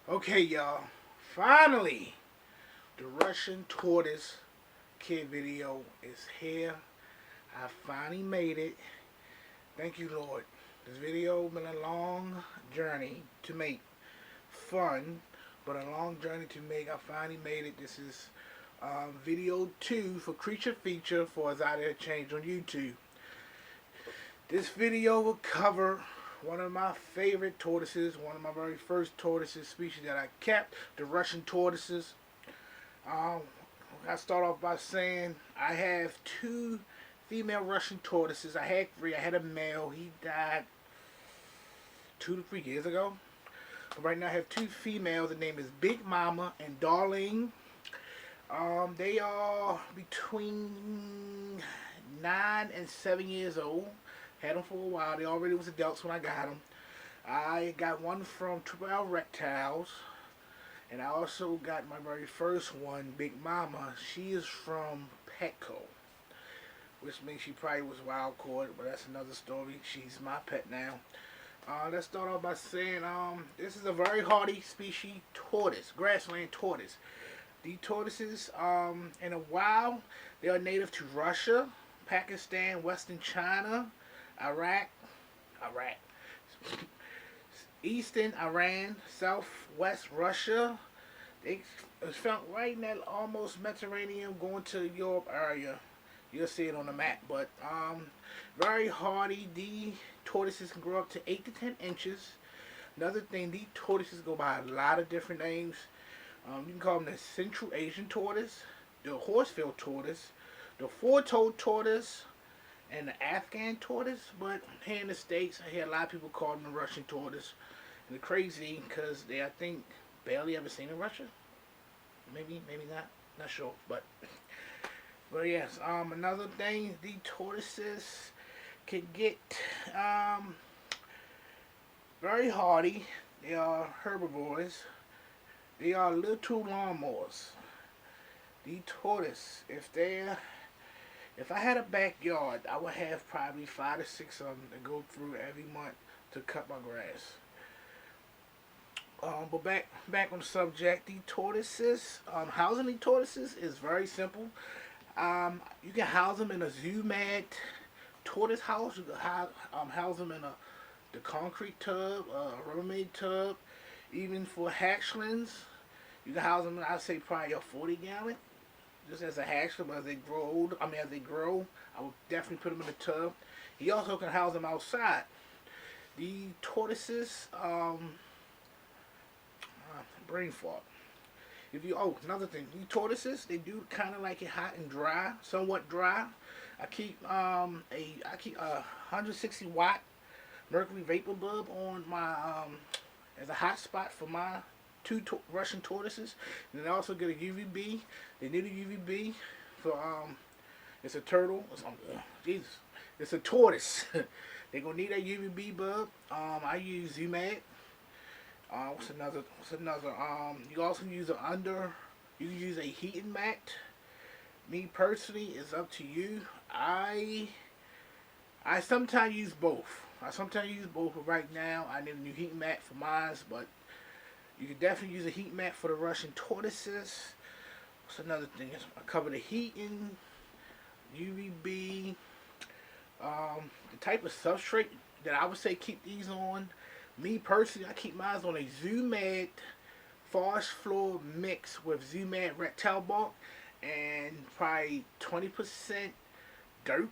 Okay, y'all. Finally, the Russian tortoise kid video is here. I finally made it. Thank you, Lord. This video been a long journey to make. Fun, but a long journey to make. I finally made it. This is video 2 for Creature Feature for Us Out There Change on YouTube. This video will cover one of my favorite tortoises, one of my very first tortoises species that I kept, the Russian tortoises. I start off by saying I have 2 female Russian tortoises. I had 3. I had a male. He died 2 to 3 years ago. But right now I have 2 females. The name is Big Mama and Darling. They are between 9 and 7 years old. Had them for a while. They already was adults when I got them. I got one from Triple L Reptiles. And I also got my very first one, Big Mama. She is from Petco. Which means she probably was wild caught, but that's another story. She's my pet now. Let's start off by saying this is a very hardy species tortoise, grassland tortoise. These tortoises, in the wild, they are native to Russia, Pakistan, Western China, Iraq, Eastern Iran, Southwest Russia. They it's found right in that almost Mediterranean going to Europe area. You'll see it on the map, but very hardy. These tortoises can grow up to 8 to 10 inches. Another thing, these tortoises go by a lot of different names. You can call them the Central Asian tortoise, the Horsfield tortoise, the four-toed tortoise, and the Afghan tortoise. But here in the States, I hear a lot of people call them the Russian tortoise. And they're crazy because they, I think, barely ever seen in Russia. Maybe not sure, but yes. Another thing, these tortoises can get very hardy. They are herbivores. They are little lawnmowers. These tortoises, if I had a backyard, I would have probably 5 to 6 of them to go through every month to cut my grass. But back on the subject, these tortoises, housing these tortoises is very simple. You can house them in a zoo-mad tortoise house. You can house them in the concrete tub, a Rubbermaid tub. Even for hatchlings, you can house them in, I'd say, probably a 40-gallon. Just as a hatchling, but as they grow, I would definitely put them in the tub. You also can house them outside. The tortoises, brain fart. Another thing, these tortoises, they do kind of like it hot and dry, somewhat dry. I keep a 160 watt mercury vapor bulb on my as a hot spot for my 2 Russian tortoises. And then I also get a UVB. They need a UVB for it's a turtle. Jesus, it's a tortoise. They're gonna need a UVB bulb. I use ZMAT. What's another? You also use you can use a heating mat. Me personally, it's up to you. I sometimes use both. But right now I need a new heating mat for mine. But you can definitely use a heat mat for the Russian tortoises. What's another thing? I cover the heating, UVB, the type of substrate that I would say keep these on. Me personally, I keep mine on a ZooMed forest floor mix with ZooMed reptile bark and probably 20% dirt.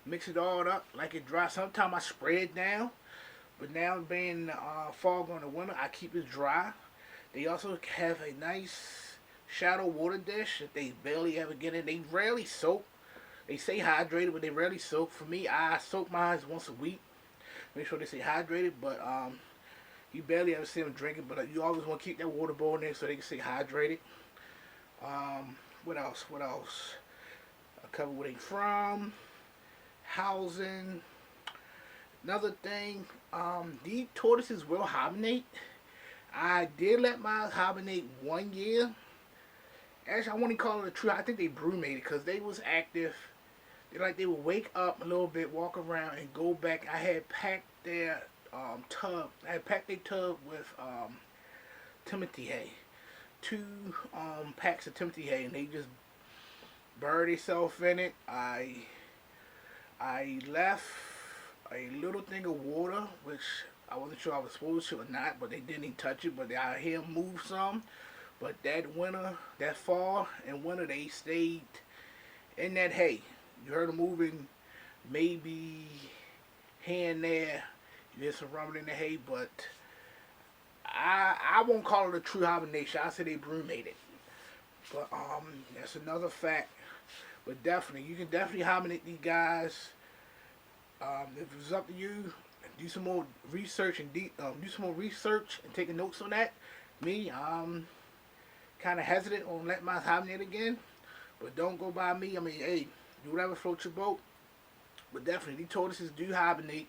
Mix it all up like it dry. Sometimes I spray it down, but now being fall going to winter, I keep it dry. They also have a nice shadow water dish that they barely ever get in. They rarely soak. They say hydrated, but they rarely soak. For me, I soak mine once a week. Make sure they stay hydrated, but you barely ever see them drinking. But you always want to keep that water bowl in there so they can stay hydrated. What else? I cover where they from. housing. Another thing, these tortoises will hibernate. I did let mine hibernate 1 year. Actually, I want to call it a true. I think they brumated because they was active. They would wake up a little bit, walk around, and go back. I had packed their tub. I had packed their tub with Timothy hay, two packs of Timothy hay, and they just buried themselves in it. I left a little thing of water, which I wasn't sure I was supposed to or not, but they didn't even touch it. But I hear them move some. But that fall and winter, they stayed in that hay. You heard them moving, maybe here and there. You hear some rumbling in the hay, but I won't call it a true hibernation. I say they brumated. But that's another fact. But definitely, you can definitely hibernate these guys. If it's up to you, do some more research and do some more research and taking notes on that. Me, I'm kind of hesitant on letting mine hibernate again, but don't go by me. I mean, hey, do whatever floats your boat. But definitely, these tortoises do hibernate,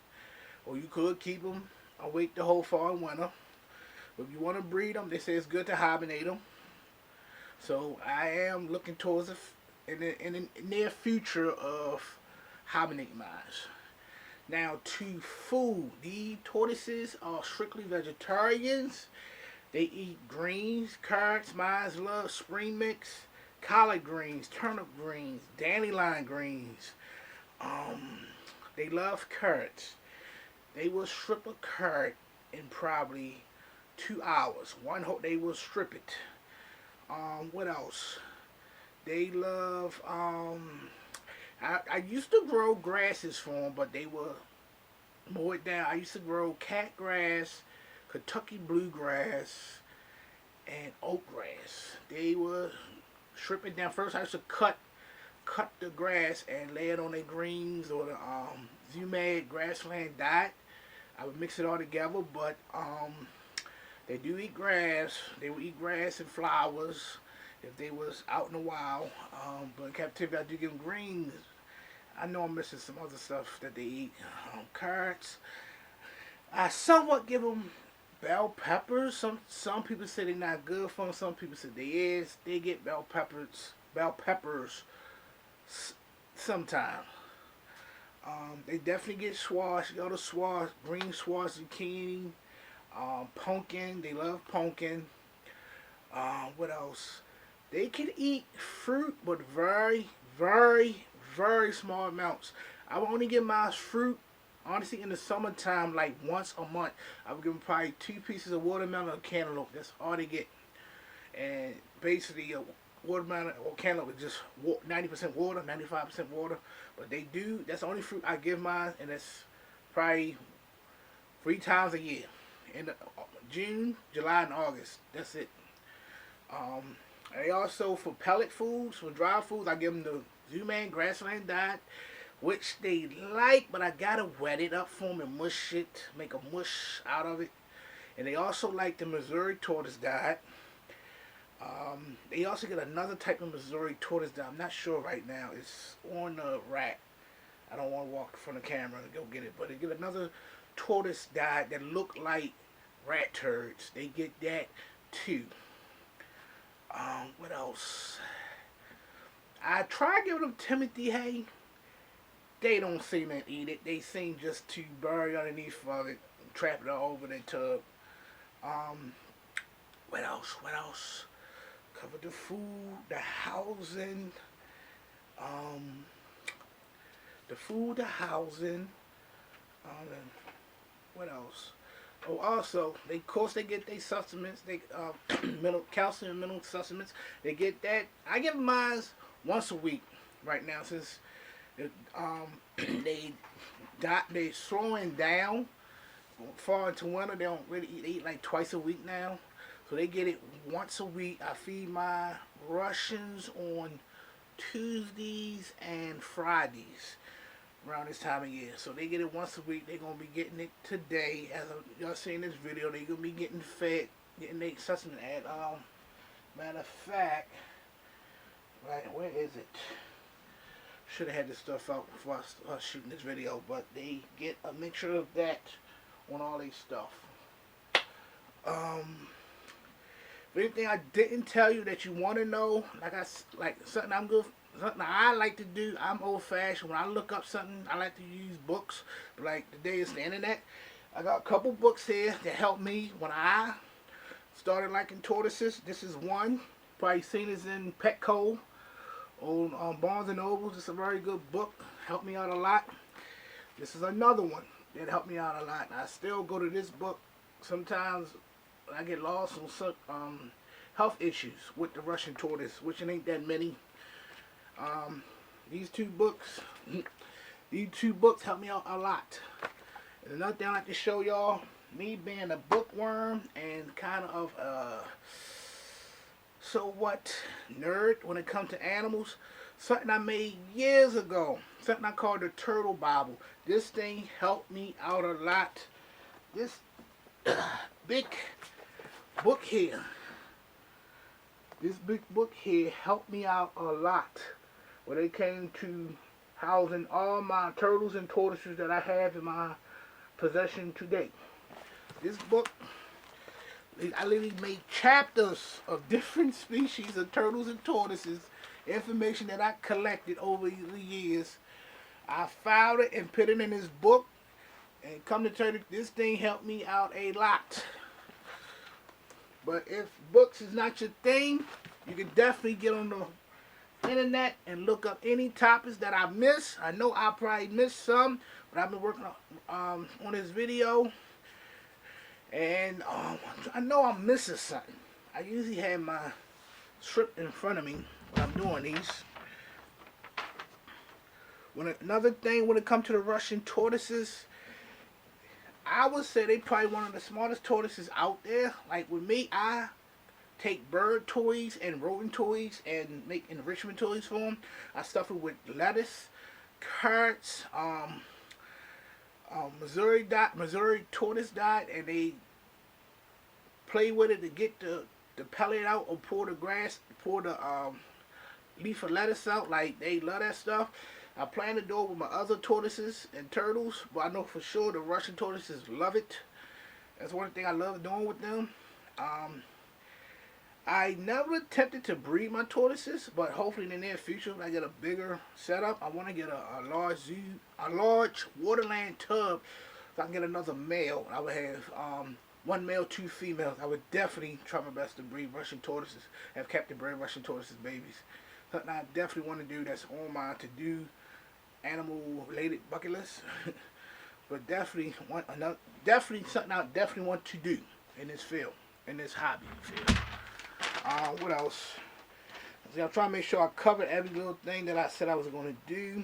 or you could keep them awake the whole fall and winter. But if you want to breed them, they say it's good to hibernate them. So I am looking towards in the near future of hibernating mines. Now to food, these tortoises are strictly vegetarians. They eat greens, carrots. Mine love spring mix, collard greens, turnip greens, dandelion greens. They love carrots. They will strip a carrot in probably 2 hours. They will strip it. What else? They love. I used to grow grasses for them, but they were mow it down. I used to grow cat grass, Kentucky bluegrass, and oak grass. They were stripping down. First, I used to cut the grass and lay it on their greens or the Zumad grassland diet. I would mix it all together, but they do eat grass. They will eat grass and flowers if they was out in the wild. But in captivity, I do give them greens. I know I'm missing some other stuff that they eat. Carrots. I somewhat give them bell peppers. Some people say they're not good for them. Some people say they is. They get bell peppers sometimes. They definitely get squash. Other squash, green squash, zucchini, pumpkin. They love pumpkin. What else? They can eat fruit, but very, very, very small amounts. I will only give my fruit, honestly, in the summertime, like once a month. I would give them probably 2 pieces of watermelon or cantaloupe. That's all they get. And basically, a watermelon or cantaloupe is just 90% water, 95% water. But they do, that's the only fruit I give mine, and that's probably 3 times a year. In June, July, and August. That's it. They also, for pellet foods, for dry foods, I give them the Zooman grassland diet, which they like, but I gotta wet it up for them and mush it, make a mush out of it. And they also like the Missouri tortoise diet. They also get another type of Missouri tortoise diet. I'm not sure right now. It's on the rack. I don't want to walk from the camera and go get it, but they get another tortoise diet that look like rat turds. They get that too. What else? I try giving them Timothy hay. They don't seem to eat it. They seem just to bury underneath of it, trap it all over their tub. What else? What else? Cover the food, the housing. The food, the housing. What else? Oh, also, of course, they get their supplements. They calcium and mineral supplements. They get that. I give them mine once a week right now since they slowing down. Fall into winter, they don't really eat. They eat like twice a week now, so they get it once a week. I feed my Russians on Tuesdays and Fridays around this time of year. So they get it once a week. They're going to be getting it today. As y'all seeing this video, they're going to be getting fed, getting their sustenance at, matter of fact, right, where is it? Should have had this stuff out before I start shooting this video, but they get a mixture of that on all their stuff. Anything I didn't tell you that you want to know, like something something I like to do. I'm old-fashioned. When I look up something, I like to use books. But like today is the internet. I got a couple books here that helped me when I started liking tortoises. This is one. Probably seen this in Petco on Barnes and Nobles. It's a very good book. Helped me out a lot. This is another one that helped me out a lot. I still go to this book sometimes. I get lost on some health issues with the Russian tortoise, which it ain't that many. These two books help me out a lot. And another thing I like to show y'all, me being a bookworm and kind of a so what nerd when it comes to animals, something I made years ago, something I called the Turtle Bible. This thing helped me out a lot. This big book here, helped me out a lot when it came to housing all my turtles and tortoises that I have in my possession today. This book, I literally made chapters of different species of turtles and tortoises, information that I collected over the years. I filed it and put it in this book, and come to tell you, this thing helped me out a lot. But if books is not your thing, you can definitely get on the internet and look up any topics that I miss. I know I probably missed some, but I've been working on this video, and I know I'm missing something. I usually have my script in front of me when I'm doing these. Another thing when it comes to the Russian tortoises, I would say they probably one of the smartest tortoises out there. Like with me, I take bird toys and rodent toys and make enrichment toys for them. I stuff it with lettuce, carrots, Missouri tortoise diet, and they play with it to get the pellet out or pour the leaf of lettuce out. Like, they love that stuff. I plan to do it with my other tortoises and turtles, but I know for sure the Russian tortoises love it. That's one thing I love doing with them. I never attempted to breed my tortoises, but hopefully in the near future, when I get a bigger setup, I want to get a large waterland tub, so I can get another male. I would have one male, 2 females. I would definitely try my best to breed Russian tortoises. Have captive bred Russian tortoises babies. Something I definitely want to do that's on my to-do animal-related bucket list. But definitely something I definitely want to do in this field, in this hobby field. What else? See, I'm trying to make sure I covered every little thing that I said I was going to do.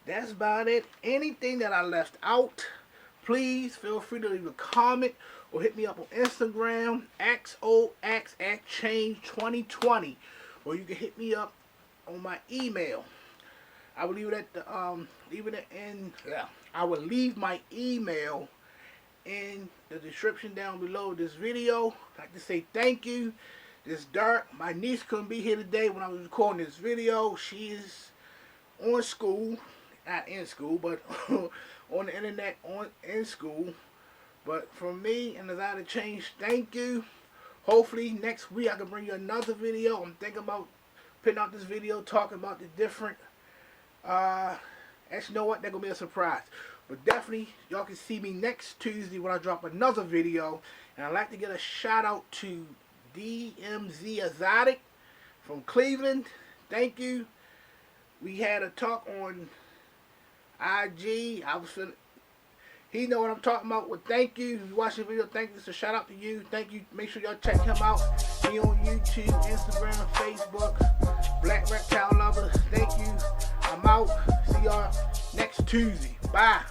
That's about it. Anything that I left out, please feel free to leave a comment or hit me up on Instagram, XOXActChange2020, or you can hit me up on my email. I will leave it at I will leave my email in the description down below this video. I'd like to say thank you. It's dark. My niece couldn't be here today when I was recording this video. She is on school, not in school, but on the internet, in school. But from me and the Dietary Change, thank you. Hopefully next week I can bring you another video. I'm thinking about putting out this video talking about the different, actually, you know what, that's going to be a surprise. But definitely, y'all can see me next Tuesday when I drop another video. And I'd like to get a shout out to DMZ Exotic from Cleveland. Thank you. We had a talk on IG. He know what I'm talking about. Well, thank you. If you watch the video, thank you. So shout out to you. Thank you. Make sure y'all check him out. He on YouTube, Instagram, Facebook. Black Reptile Lover. Thank you. I'm out. See y'all next Tuesday. Bye.